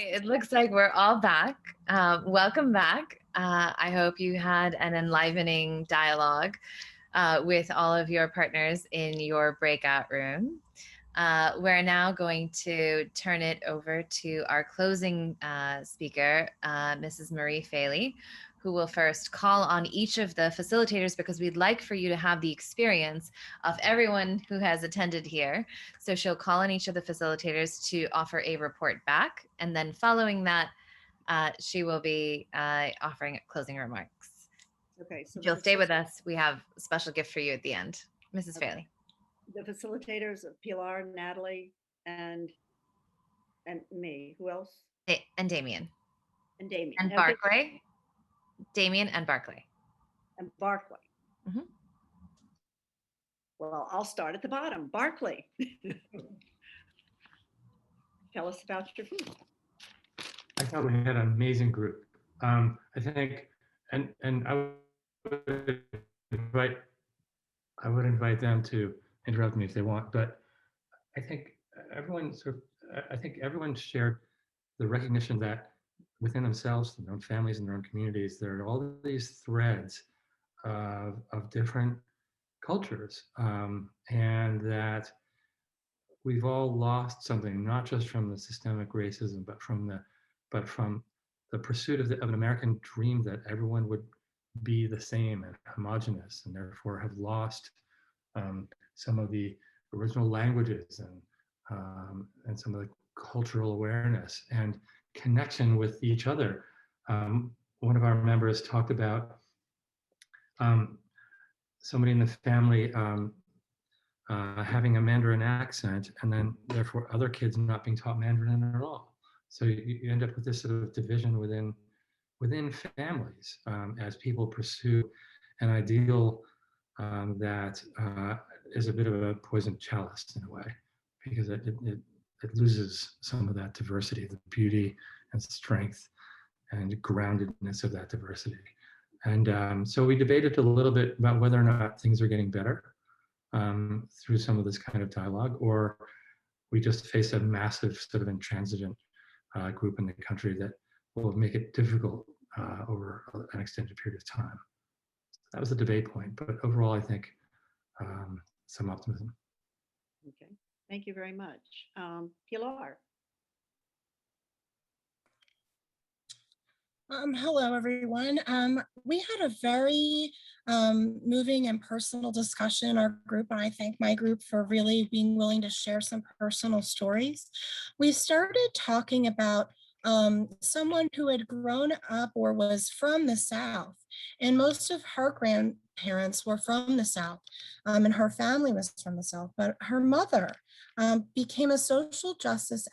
It looks like we're all back. Welcome back. I hope you had an enlivening dialogue with all of your partners in your breakout room. We're now going to turn it over to our closing speaker, Mrs. Marie Faley, who will first call on each of the facilitators because we'd like for you to have the experience of everyone who has attended here. So she'll call on each of the facilitators to offer a report back. And then following that, she will be offering closing remarks. Okay. So if you'll stay with us, we have a special gift for you at the end. Mrs. Okay. Faley. The facilitators of Pilar, Natalie, and me. Who else? And Damien. And Damien. And Barclay. Damien and Barclay. And Barclay. Mm-hmm. Well, I'll start at the bottom. Barclay. Tell us about your food. I thought we had an amazing group. I think, and I would invite them to interrupt me if they want, but I think everyone shared the recognition that within themselves, their own families and their own communities, there are all these threads of different cultures, and that we've all lost something, not just from the systemic racism, but from the pursuit of an American dream that everyone would be the same and homogenous, and therefore have lost some of the original languages and some of the cultural awareness and connection with each other. One of our members talked about somebody in the family having a Mandarin accent, and then therefore other kids not being taught Mandarin at all. So you end up with this sort of division within families as people pursue an ideal that is a bit of a poison chalice in a way, because it loses some of that diversity, the beauty and strength and groundedness of that diversity. And so we debated a little bit about whether or not things are getting better through some of this kind of dialogue, or we just face a massive sort of intransigent group in the country that will make it difficult over an extended period of time. That was the debate point, but overall, I think some optimism. Okay, thank you very much. Pilar. Hello, everyone. We had a very moving and personal discussion in our group, and I thank my group for really being willing to share some personal stories. We started talking about someone who had grown up or was from the South, and most of her grandparents were from the South, and her family was from the South, but her mother became a social justice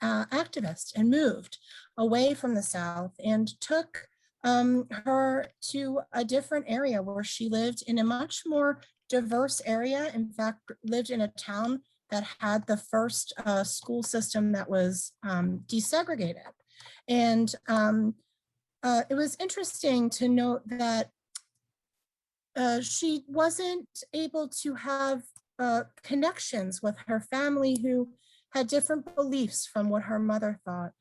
activist and moved away from the South and took her to a different area where she lived in a much more diverse area. In fact, lived in a town that had the first school system that was desegregated. And it was interesting to note that she wasn't able to have connections with her family who had different beliefs from what her mother thought.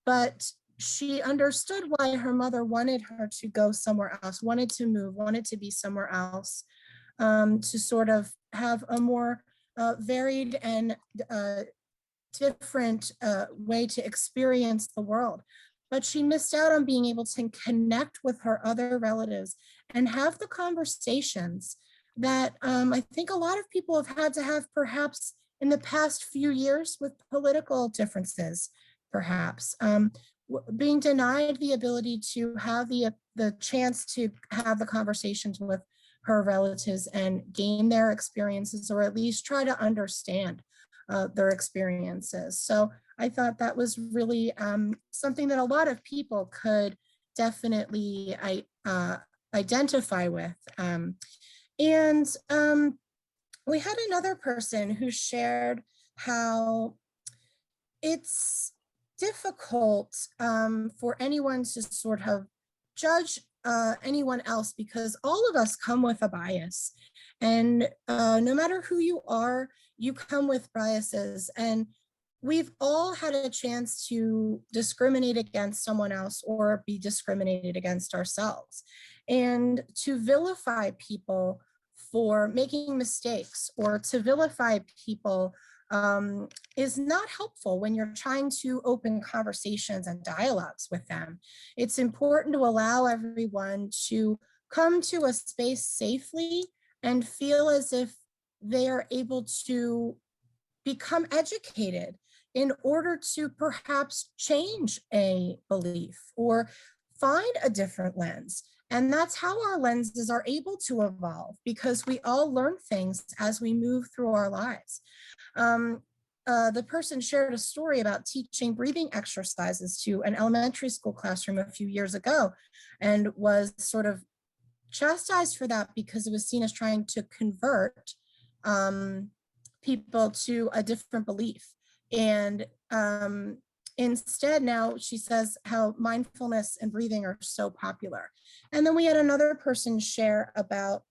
But she understood why her mother wanted her to go somewhere else, wanted to move, wanted to be somewhere else, to sort of have a more varied and different way to experience the world. But she missed out on being able to connect with her other relatives and have the conversations that I think a lot of people have had to have perhaps in the past few years with political differences, perhaps. Being denied the ability to have the chance to have the conversations with her relatives and gain their experiences, or at least try to understand their experiences. So I thought that was really something that a lot of people could definitely identify with. And we had another person who shared how it's difficult for anyone to sort of judge anyone else, because all of us come with a bias, and no matter who you are, you come with biases. And we've all had a chance to discriminate against someone else or be discriminated against ourselves. And to vilify people for making mistakes or to vilify people is not helpful when you're trying to open conversations and dialogues with them. It's important to allow everyone to come to a space safely and feel as if they are able to become educated in order to perhaps change a belief or find a different lens. And that's how our lenses are able to evolve, because we all learn things as we move through our lives. The person shared a story about teaching breathing exercises to an elementary school classroom a few years ago and was sort of chastised for that because it was seen as trying to convert people to a different belief. And instead, now she says how mindfulness and breathing are so popular. And then we had another person share about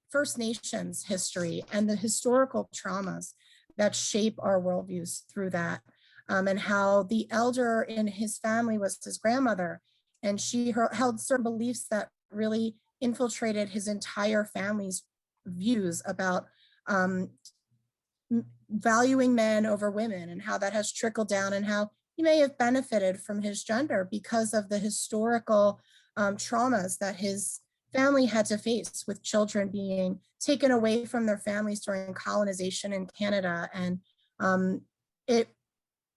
First Nations history and the historical traumas that shape our worldviews through that, and how the elder in his family was his grandmother, and she held certain beliefs that really infiltrated his entire family's views about valuing men over women, and how that has trickled down, and how he may have benefited from his gender because of the historical traumas that his family had to face, with children being taken away from their families during colonization in Canada. And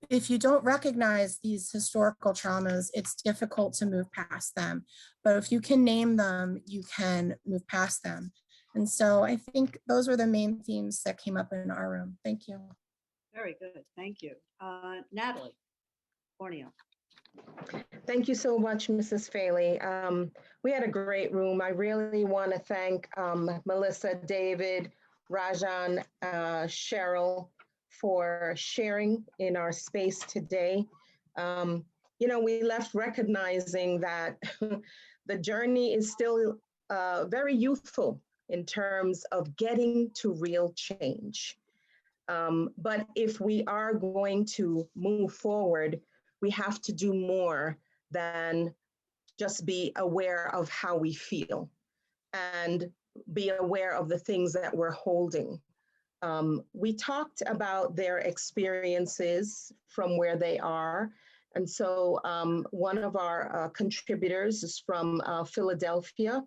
if you don't recognize these historical traumas, it's difficult to move past them. But if you can name them, you can move past them. And so I think those were the main themes that came up in our room. Thank you. Very good. Thank you. Natalie Borneo. Thank you so much, Mrs. Faley. We had a great room. I really want to thank Melissa, David, Rajan, Cheryl for sharing in our space today. We left recognizing that the journey is still very youthful in terms of getting to real change. But if we are going to move forward, we have to do more than just be aware of how we feel and be aware of the things that we're holding. We talked about their experiences from where they are. And so one of our contributors is from Philadelphia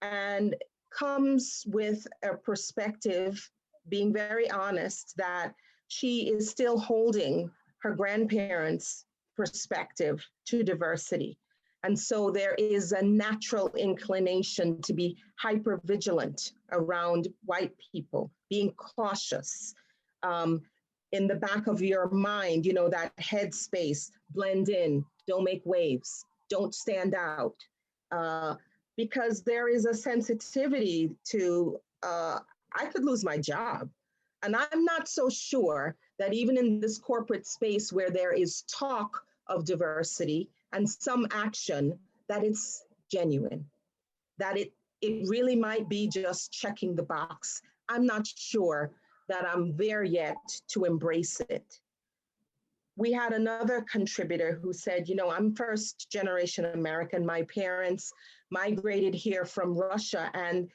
and comes with a perspective, being very honest, that she is still holding her grandparents' perspective to diversity. And so there is a natural inclination to be hyper vigilant around white people, being cautious. In the back of your mind, that headspace, blend in, don't make waves, don't stand out. Because there is a sensitivity to, I could lose my job. And I'm not so sure that even in this corporate space where there is talk of diversity and some action, that it's genuine, that it really might be just checking the box. I'm not sure that I'm there yet to embrace it. We had another contributor who said, I'm first generation American. My parents migrated here from Russia and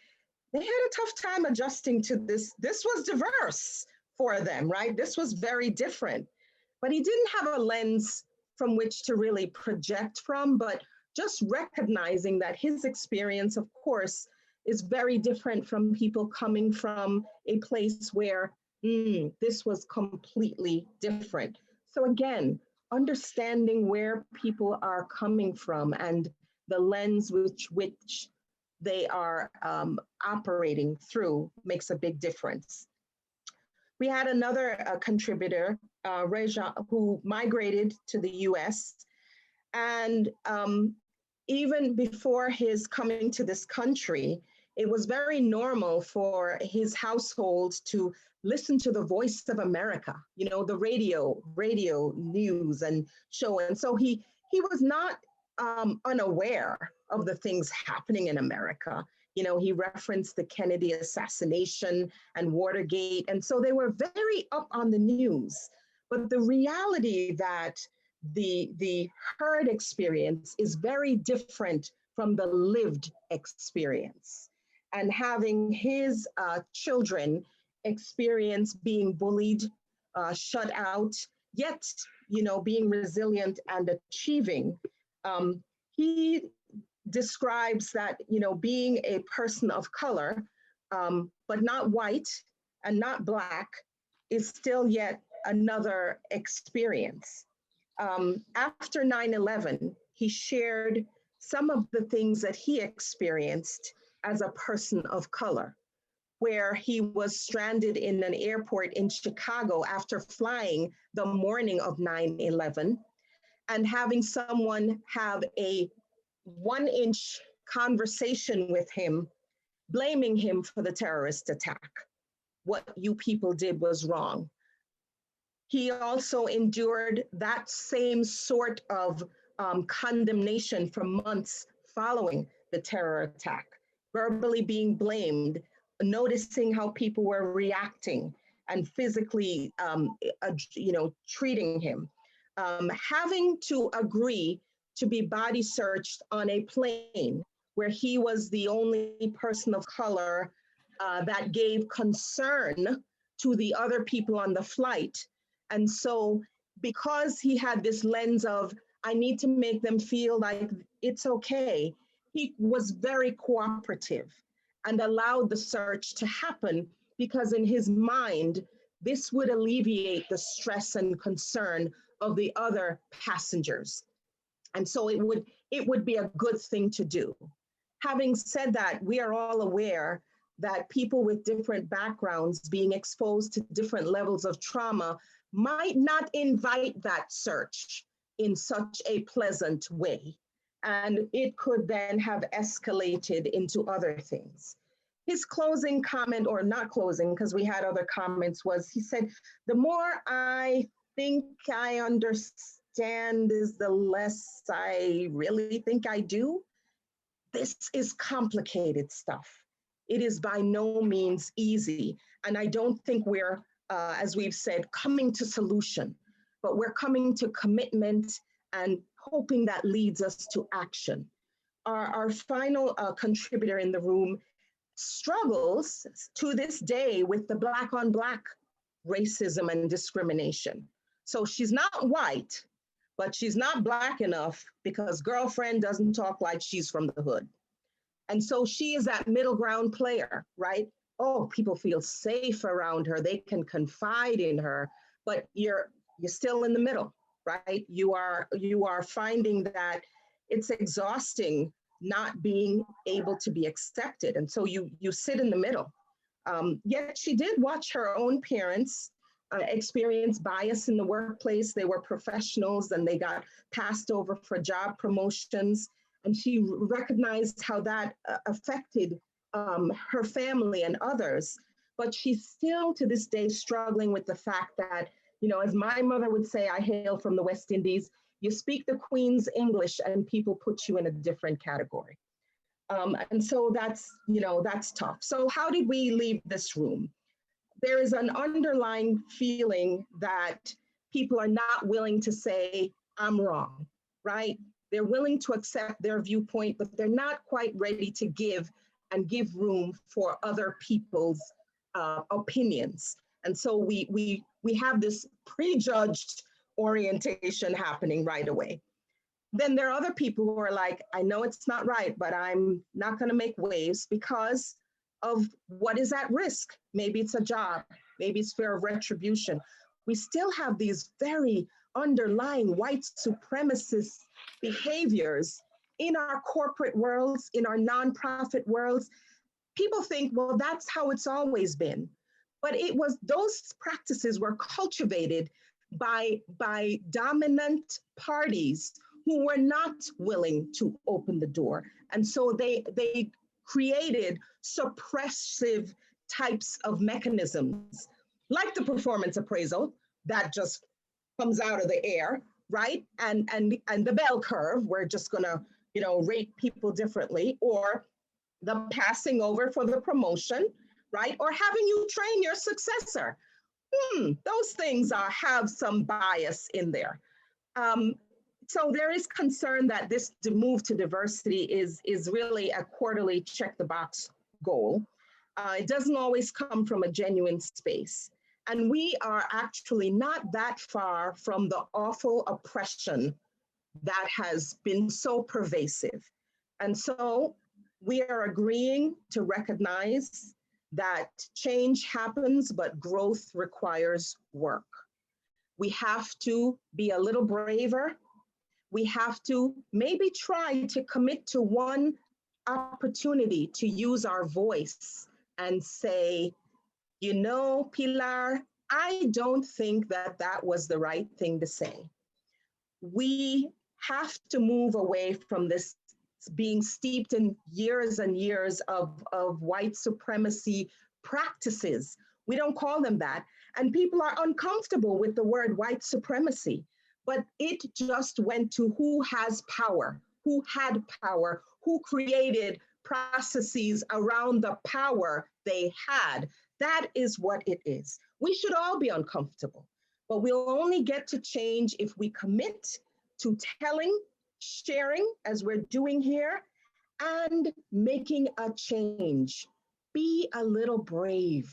they had a tough time adjusting to this. This was diverse for them, right? This was very different, but he didn't have a lens from which to really project from, but just recognizing that his experience, of course, is very different from people coming from a place where this was completely different. So again, understanding where people are coming from and the lens which they are operating through makes a big difference. We had another contributor, Reja, who migrated to the US. And even before his coming to this country, it was very normal for his household to listen to the Voice of America, the radio news and show. And so he was not unaware of the things happening in America. He referenced the Kennedy assassination and Watergate. And so they were very up on the news. But the reality that the heard experience is very different from the lived experience. And having his children experience being bullied, shut out, yet, being resilient and achieving, he describes that, being a person of color, but not white and not Black, is still yet another experience. After 9/11, he shared some of the things that he experienced as a person of color, where he was stranded in an airport in Chicago after flying the morning of 9/11 and having someone have a 1-inch conversation with him, blaming him for the terrorist attack. What you people did was wrong. He also endured that same sort of condemnation for months following the terror attack, verbally being blamed, noticing how people were reacting and physically, treating him, having to agree to be body searched on a plane where he was the only person of color that gave concern to the other people on the flight. And so because he had this lens of, I need to make them feel like it's okay, he was very cooperative and allowed the search to happen because in his mind, this would alleviate the stress and concern of the other passengers. And so it would be a good thing to do. Having said that, we are all aware that people with different backgrounds being exposed to different levels of trauma might not invite that search in such a pleasant way. And it could then have escalated into other things. His closing comment, or not closing, because we had other comments, was he said, the more I think I understand is the less I really think I do. This is complicated stuff. It is by no means easy. And I don't think we're, as we've said, coming to solution, but we're coming to commitment and hoping that leads us to action. Our final contributor in the room struggles to this day with the Black on Black racism and discrimination. So she's not white, but she's not Black enough because girlfriend doesn't talk like she's from the hood. And so she is that middle ground player, right? Oh, people feel safe around her. They can confide in her, but you're still in the middle, right? You are finding that it's exhausting not being able to be accepted. And so you sit in the middle. Yet she did watch her own parents experience bias in the workplace. They were professionals and they got passed over for job promotions. And she recognized how that affected her family and others. But she's still to this day struggling with the fact that, as my mother would say, I hail from the West Indies, you speak the Queen's English and people put you in a different category. And so that's tough. So how did we leave this room? There is an underlying feeling that people are not willing to say, I'm wrong, right? They're willing to accept their viewpoint, but they're not quite ready to give room for other people's opinions. And so we have this prejudged orientation happening right away. Then there are other people who are like, I know it's not right, but I'm not going to make waves because of what is at risk. Maybe it's a job, maybe it's fear of retribution. We still have these very underlying white supremacist behaviors in our corporate worlds, in our nonprofit worlds. People think, well, that's how it's always been. But those practices were cultivated by dominant parties who were not willing to open the door. And so they created suppressive types of mechanisms, like the performance appraisal that just comes out of the air, right? And the bell curve, we're just gonna, rate people differently, or the passing over for the promotion, right? Or having you train your successor. Those things have some bias in there. So there is concern that this move to diversity is really a quarterly check the box goal. It doesn't always come from a genuine space. And we are actually not that far from the awful oppression that has been so pervasive. And so we are agreeing to recognize that change happens, but growth requires work. We have to be a little braver. We have to maybe try to commit to one opportunity to use our voice and say, you know, Pilar, I don't think that that was the right thing to say. We have to move away from this being steeped in years and years of white supremacy practices. We don't call them that. And people are uncomfortable with the word white supremacy, but it just went to who has power, who had power, who created processes around the power they had. That is what it is. We should all be uncomfortable, but we'll only get to change if we commit to telling, sharing, as we're doing here, and making a change. Be a little brave.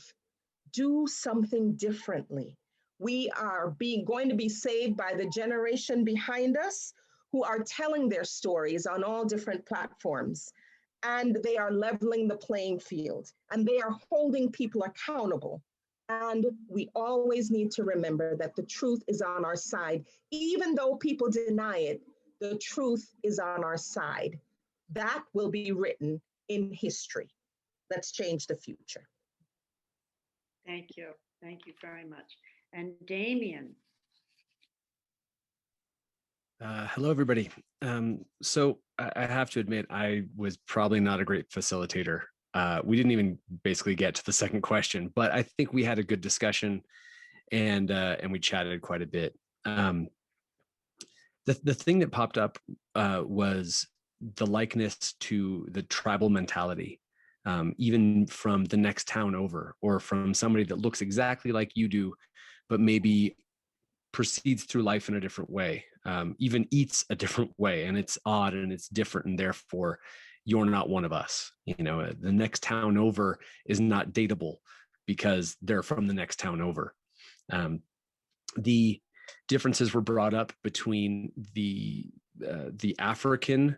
Do something differently. We are going to be saved by the generation behind us who are telling their stories on all different platforms. And they are leveling the playing field, and they are holding people accountable. And we always need to remember that the truth is on our side. Even though people deny it, the truth is on our side. That will be written in history. Let's change the future. Thank you. Thank you very much. And Damien. Hello, everybody. So I have to admit, I was probably not a great facilitator. We didn't even basically get to the second question, but I think we had a good discussion, and we chatted quite a bit. The thing that popped up was the likeness to the tribal mentality, even from the next town over, or from somebody that looks exactly like you do, but maybe proceeds through life in a different way, even eats a different way, and it's odd and it's different, and therefore you're not one of us. You know, the next town over is not dateable because they're from the next town over. The differences were brought up between the African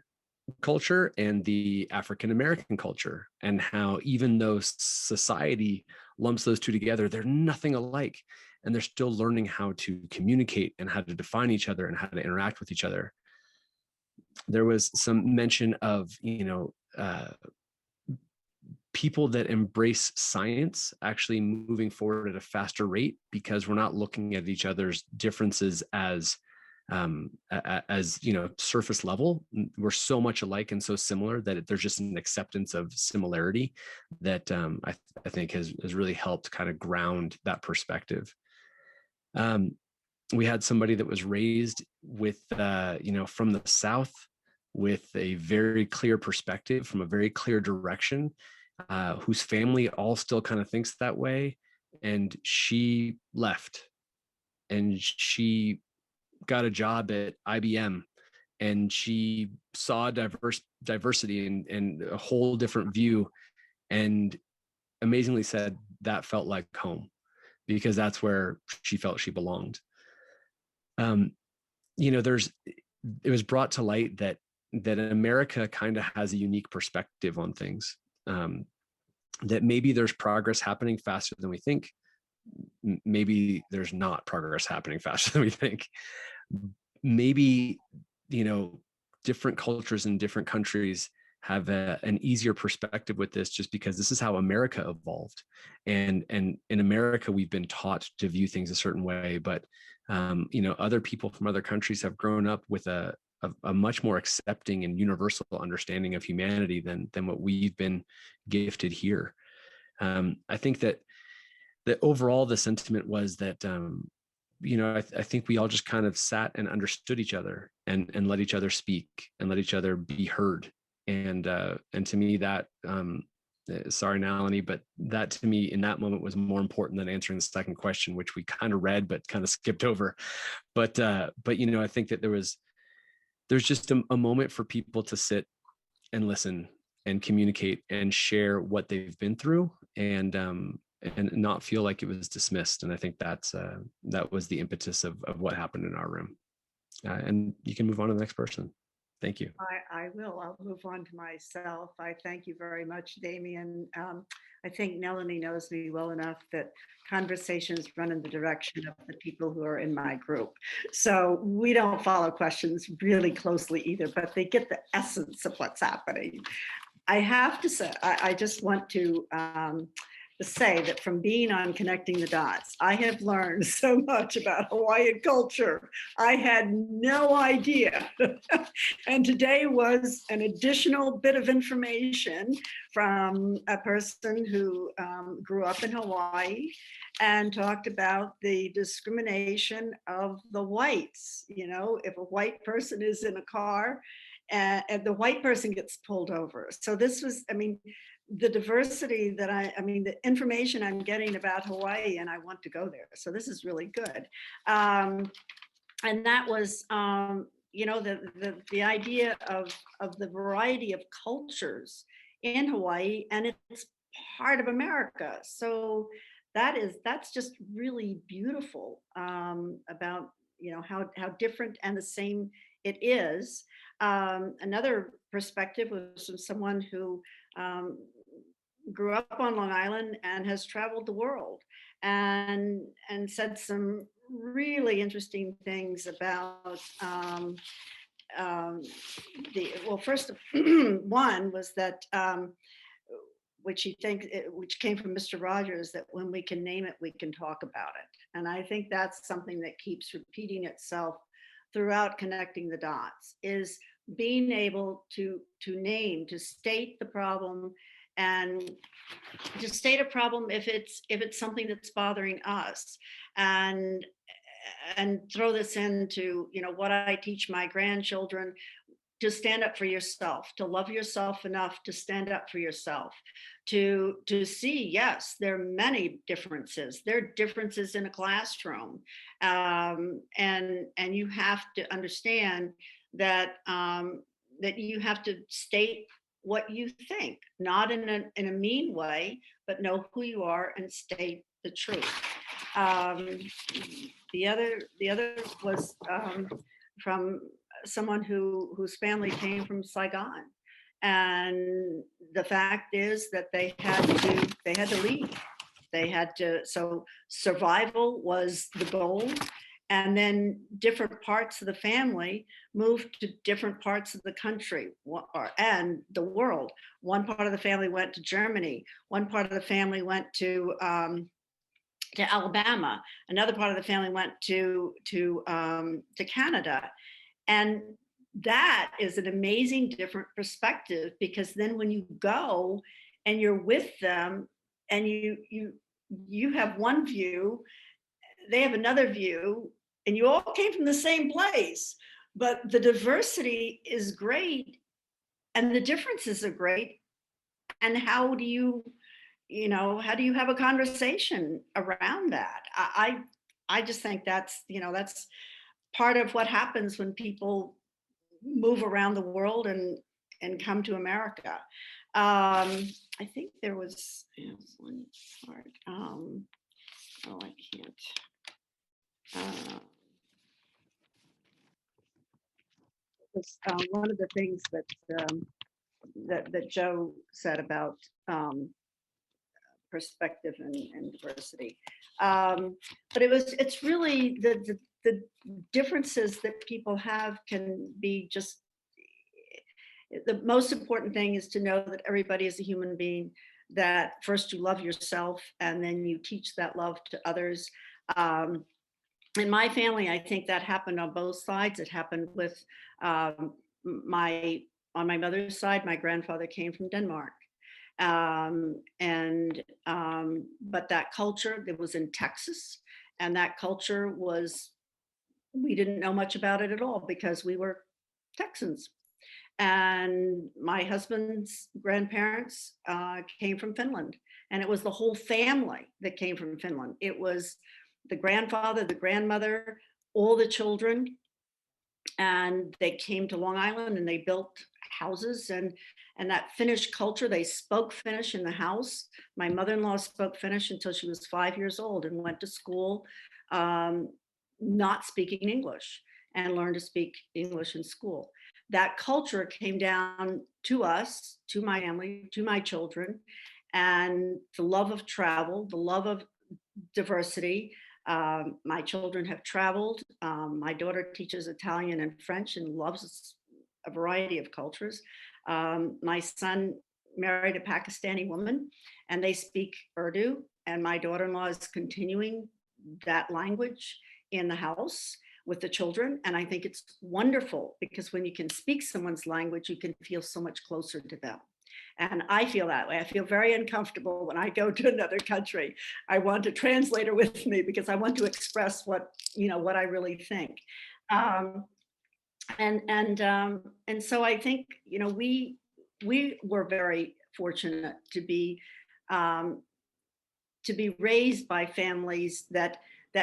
culture and the African American culture, and how even though society lumps those two together, they're nothing alike, and they're still learning how to communicate and how to define each other and how to interact with each other. There was some mention of, people that embrace science actually moving forward at a faster rate, because we're not looking at each other's differences as surface level. We're so much alike and so similar that there's just an acceptance of similarity that I think has really helped kind of ground that perspective. We had somebody that was raised with, from the South, with a very clear perspective from a very clear direction, whose family all still kind of thinks that way. And she left and she got a job at IBM, and she saw diversity and a whole different view, and amazingly said that felt like home, because that's where she felt she belonged. It was brought to light that America kind of has a unique perspective on things, that maybe there's progress happening faster than we think. Maybe there's not progress happening faster than we think. Maybe, different cultures in different countries have an easier perspective with this, just because this is how America evolved. And in America, we've been taught to view things a certain way, but other people from other countries have grown up with a much more accepting and universal understanding of humanity than what we've been gifted here. I think that overall the sentiment was that, I think we all just kind of sat and understood each other and let each other speak and let each other be heard. And to me that sorry, Nalini, but that to me in that moment was more important than answering the second question, which we kind of read but kind of skipped over. But you know, I think that there's just a moment for people to sit and listen and communicate and share what they've been through, and not feel like it was dismissed. And I think that was the impetus of what happened in our room. And you can move on to the next person. Thank you. I will. I'll move on to myself. I thank you very much, Damien. I think Melanie knows me well enough that conversations run in the direction of the people who are in my group. So we don't follow questions really closely either, but they get the essence of what's happening. I have to say, I just want to say that from being on Connecting the Dots, I have learned so much about Hawaiian culture. I had no idea. And today was an additional bit of information from a person who grew up in Hawaii and talked about the discrimination of the whites. You know, if a white person is in a car and the white person gets pulled over. So this was, I mean, the diversity that I mean, the information I'm getting about Hawaii, and I want to go there. So this is really good. And that was, you know, the idea of the variety of cultures in Hawaii, and it's part of America. So that's just really beautiful about, you know, how different and the same it is. Another perspective was from someone who grew up on Long Island and has traveled the world and said some really interesting things about well, first one was that which came from Mr. Rogers, that when we can name it, we can talk about it. And I think that's something that keeps repeating itself throughout Connecting the Dots, is being able to name, to state the problem, and to state a problem if it's something that's bothering us, and throw this into, you know, what I teach my grandchildren: to stand up for yourself, to love yourself enough to stand up for yourself, to see, yes, there are many differences. There are differences in a classroom, and you have to understand that that you have to state what you think, not in a mean way, but know who you are and state the truth. The other was from someone whose family came from Saigon, and the fact is that they had to leave. They had to, so survival was the goal. And then different parts of the family moved to different parts of the country and the world. One part of the family went to Germany. One part of the family went to Alabama. Another part of the family went to Canada. And that is an amazing different perspective, because then when you go and you're with them and you have one view, they have another view, and you all came from the same place, but the diversity is great and the differences are great. And how do you have a conversation around that? I just think that's, you know, that's part of what happens when people move around the world and come to America. I think there was one part. I can't. One of the things that Joe said about perspective and diversity, but it's really the differences that people have can be just. The most important thing is to know that everybody is a human being, that first you love yourself and then you teach that love to others. In my family, I think that happened on both sides. It happened with on my mother's side, my grandfather came from Denmark. But that culture that was in Texas, and that culture was, we didn't know much about it at all because we were Texans. And my husband's grandparents came from Finland, and it was the whole family that came from Finland. It was the grandfather, the grandmother, all the children, and they came to Long Island and they built houses, and that Finnish culture, they spoke Finnish in the house. My mother-in-law spoke Finnish until she was 5 years old and went to school not speaking English, and learned to speak English in school. That culture came down to us, to my family, to my children, and the love of travel, the love of diversity. My children have traveled. My daughter teaches Italian and French and loves a variety of cultures. My son married a Pakistani woman and they speak Urdu, and my daughter-in-law is continuing that language in the house with the children. And I think it's wonderful because when you can speak someone's language, you can feel so much closer to them. And I feel that way. I feel very uncomfortable when I go to another country. I want a translator with me because I want to express what I really think. And so I think we were very fortunate to be raised by families that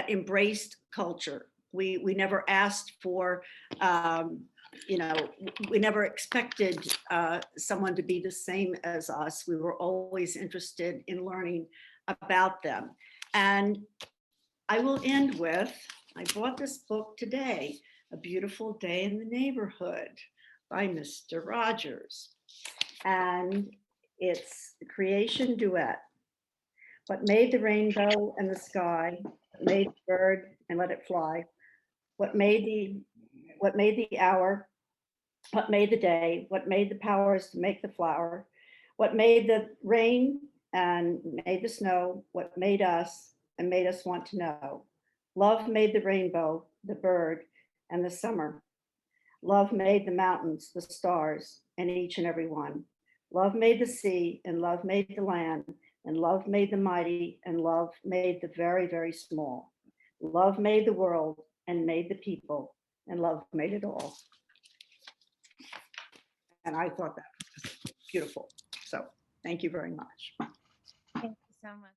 embraced culture. We never asked for we never expected someone to be the same as us. We were always interested in learning about them. And I will end with, I bought this book today, A Beautiful Day in the Neighborhood by Mr. Rogers. And it's the creation duet. What made the rainbow and the sky, what made the bird and let it fly, what made the hour, what made the day, what made the powers to make the flower, what made the rain and made the snow, what made us and made us want to know. Love made the rainbow, the bird, and the summer. Love made the mountains, the stars, and each and every one. Love made the sea, and love made the land, and love made the mighty, and love made the very, very small. Love made the world and made the people, and love made it all. And I thought that was beautiful. So thank you very much. Thank you so much.